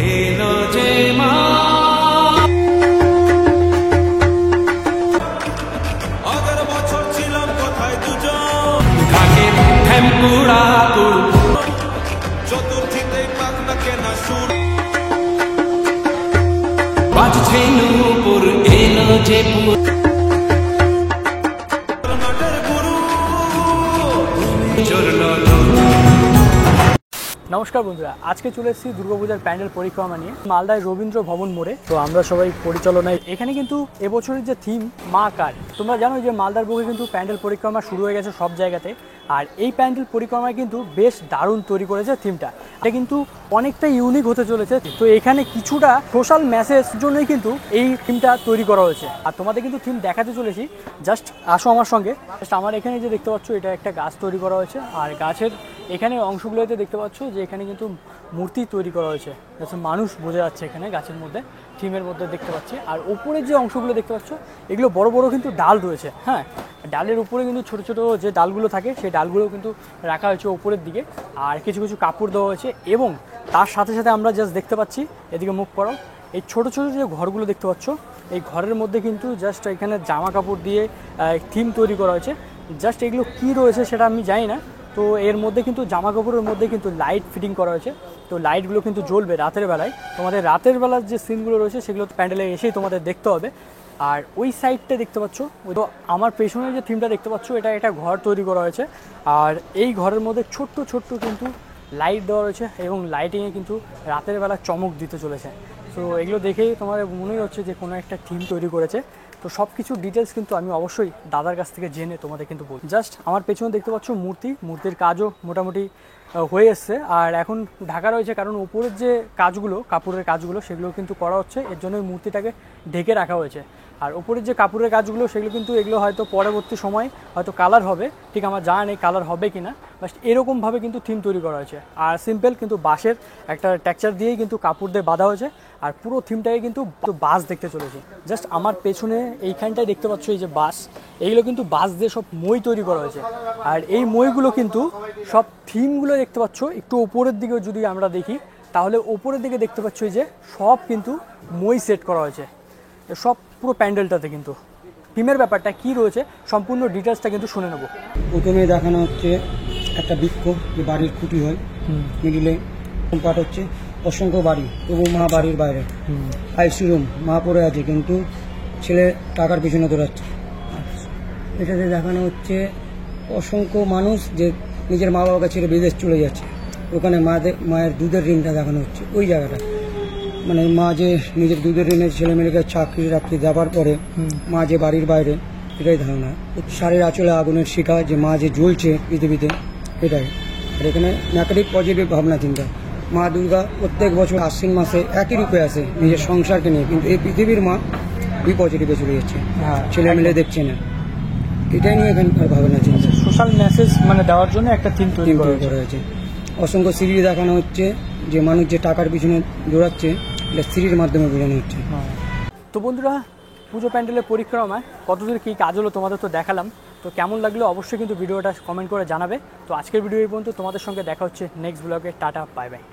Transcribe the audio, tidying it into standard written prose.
এলো যে মা আগের বছর ছিলাম কোথায় দুজন ঘাটের ঠ্যাঙ্গুড়া চতুর্থীতে পাখনা কেনা সুর বাজছে নূপুর এলো যে নমস্কার বন্ধুরা, আজকে চলে এসেছি দুর্গাপূজার প্যান্ডেল পরিক্রমা নিয়ে মালদায় রবীন্দ্র ভবন মোড়ে। তো আমরা সবাই পরিচালনায় এখানে কিন্তু এবছরের যে থিম মা কার, তোমরা জানো যে মালদার বুকে কিন্তু প্যান্ডেল পরিক্রমা শুরু হয়ে গেছে সব জায়গাতে। আর এই প্যান্ডেল পরিক্রমায় কিন্তু বেশ দারুণ তৈরি করেছে থিমটা, এটা কিন্তু অনেকটা ইউনিক হতে চলেছে। তো এখানে কিছুটা সোশ্যাল মেসেজ জন্যই কিন্তু এই থিমটা তৈরি করা হয়েছে। আর তোমাদের কিন্তু থিম দেখাতে চলেছি, জাস্ট আসো আমার সঙ্গে। জাস্ট আমার এখানে যে দেখতে পাচ্ছ এটা একটা গাছ তৈরি করা হয়েছে, আর গাছের এখানে অংশগুলোতে দেখতে পাচ্ছ যে এখানে কিন্তু মূর্তি তৈরি করা হয়েছে, যাতে মানুষ বোঝা যাচ্ছে এখানে গাছের মধ্যে, থিমের মধ্যে দেখতে পাচ্ছি। আর উপরে যে অংশগুলো দেখতে পাচ্ছ এগুলো বড় বড় কিন্তু ডাল রয়েছে। হ্যাঁ, ডালের উপরে কিন্তু ছোট ছোট যে ডালগুলো থাকে সেই ডালগুলো কিন্তু রাখা হয়েছে উপরের দিকে, আর কিছু কিছু কাপড় দেওয়া হয়েছে। এবং তার সাথে সাথে আমরা জাস্ট দেখতে পাচ্ছি, এদিকে মুখ করো, এই ছোট ছোট যে ঘরগুলো দেখতে পাচ্ছ এই ঘরের মধ্যে কিন্তু জাস্ট এখানে জামা কাপড় দিয়ে থিম তৈরি করা হয়েছে। জাস্ট এগুলো কী রয়েছে সেটা আমি জানি না। তো এর মধ্যে কিন্তু জামা কাপড়ের মধ্যে কিন্তু লাইট ফিটিং করা হয়েছে। তো লাইটগুলো কিন্তু জ্বলবে রাতের বেলায়। তোমাদের রাতের বেলার যে সিনগুলো রয়েছে সেগুলো প্যান্ডেলে এসেই তোমাদের দেখতে হবে। আর ওই সাইডটা দেখতে পাচ্ছ, তো আমার পেছনে যে থিমটা দেখতে পাচ্ছ এটা একটা ঘর তৈরি করা হয়েছে। আর এই ঘরের মধ্যে ছোট্ট ছোট্ট কিন্তু লাইট দেওয়া রয়েছে, এবং লাইটিংয়ে কিন্তু রাতের বেলা চমক দিতে চলেছে। তো এগুলো দেখেই তোমার মনেই হচ্ছে যে কোনো একটা থিম তৈরি করেছে। তো সব কিছু ডিটেলস কিন্তু আমি অবশ্যই দাদার কাছ থেকে জেনে তোমাদের কিন্তু বলছি। জাস্ট আমার পেছনে দেখতে পাচ্ছ মূর্তির কাজও মোটামুটি হয়ে এসছে, আর এখন ঢাকা রয়েছে, কারণ উপরের যে কাজগুলো কাপড়ের কাজগুলো সেগুলো কিন্তু করা হচ্ছে, এর জন্য মূর্তিটাকে ঢেকে রাখা হয়েছে। আর উপরের যে কাপড়ের কাজগুলো সেগুলো কিন্তু এগুলো হয়তো পরবর্তী সময় হয়তো কালার হবে, ঠিক আমার জানা নেই কালার হবে কি না, বাট এরকমভাবে কিন্তু থিম তৈরি করা হয়েছে। আর সিম্পল কিন্তু বাঁশের একটা টেক্সচার দিয়েই কিন্তু কাপড় দিয়ে বাঁধা হয়েছে। আর পুরো থিমটাকে কিন্তু বাঁশ দেখতে চলেছে। জাস্ট আমার পেছনে এইখানটায় দেখতে পাচ্ছ এই যে বাঁশ, এইগুলো কিন্তু বাঁশ দিয়ে সব মই তৈরি করা হয়েছে। আর এই মইগুলো কিন্তু সব থিমগুলো দেখতে পাচ্ছ একটু উপরের দিকে যদি আমরা দেখি, তাহলে উপরের দিকে দেখতে পাচ্ছ যে সব কিন্তু মই সেট করা হয়েছে সব পুরো প্যান্ডেলটাতে। কিন্তু থিমের ব্যাপারটা কি রয়েছে সম্পূর্ণ ডিটেলসটা কিন্তু শুনে নেব। প্রথমে দেখানো হচ্ছে একটা বৃক্ষ, যে বাড়ির খুঁটি হয়, মিডিলে পাট হচ্ছে অসংখ্য বাড়ি, তবু মা বাড়ির বাইরে। আইসি রুম, মা পড়ে আছে কিন্তু ছেলে টাকার পিছনে দৌড়াচ্ছে। এটাতে দেখানো হচ্ছে অসংখ্য মানুষ যে নিজের মা বাবাকে ছেড়ে বিদেশ চলে যাচ্ছে। ওখানে মায়ের দুধের ঋণটা দেখানো হচ্ছে ওই জায়গাটা, মানে মা যে নিজের দুধের ঋণের ছেলেমেয়েকে চাকরি যাবার পরে মা যে বাড়ির বাইরে, এটাই ধারণা। শাড়ির আঁচলে আগুনের শিখা, যে মা যে জ্বলছে পৃথিবীতে, এটাই। আর এখানে নেগেটিভ পজিটিভ ভাবনা চিন্তা। মা দুর্গা প্রত্যেক বছর আশ্বিন মাসে একই রূপে আসে নিজের সংসারকে নিয়ে, কিন্তু এই পৃথিবীর মা পজিটিভে চলে যাচ্ছে, ছেলে মেলে দেখছে না। এটাই নিয়ে এখানকার ভাবনা চিন্তা, সোশ্যাল মেসেজ মানে দেওয়ার জন্য একটা থিম তৈরি করা হয়েছে। অসংখ্য সিঁড়ি দেখানো হচ্ছে, যে মানুষ যে টাকার পিছনে দৌড়াচ্ছে এটা সিঁড়ির মাধ্যমে বোঝানো হচ্ছে। তো বন্ধুরা, পুজো প্যান্ডেলের পরিক্রমায় কতদূর কী কাজ হলো তোমাদের তো দেখালাম। তো কেমন লাগলো অবশ্যই কিন্তু ভিডিওটা কমেন্ট করে জানাবে। তো আজকের ভিডিও এই পর্যন্ত, তোমাদের সঙ্গে দেখা হচ্ছে নেক্সট ব্লগে। Tata, bye bye.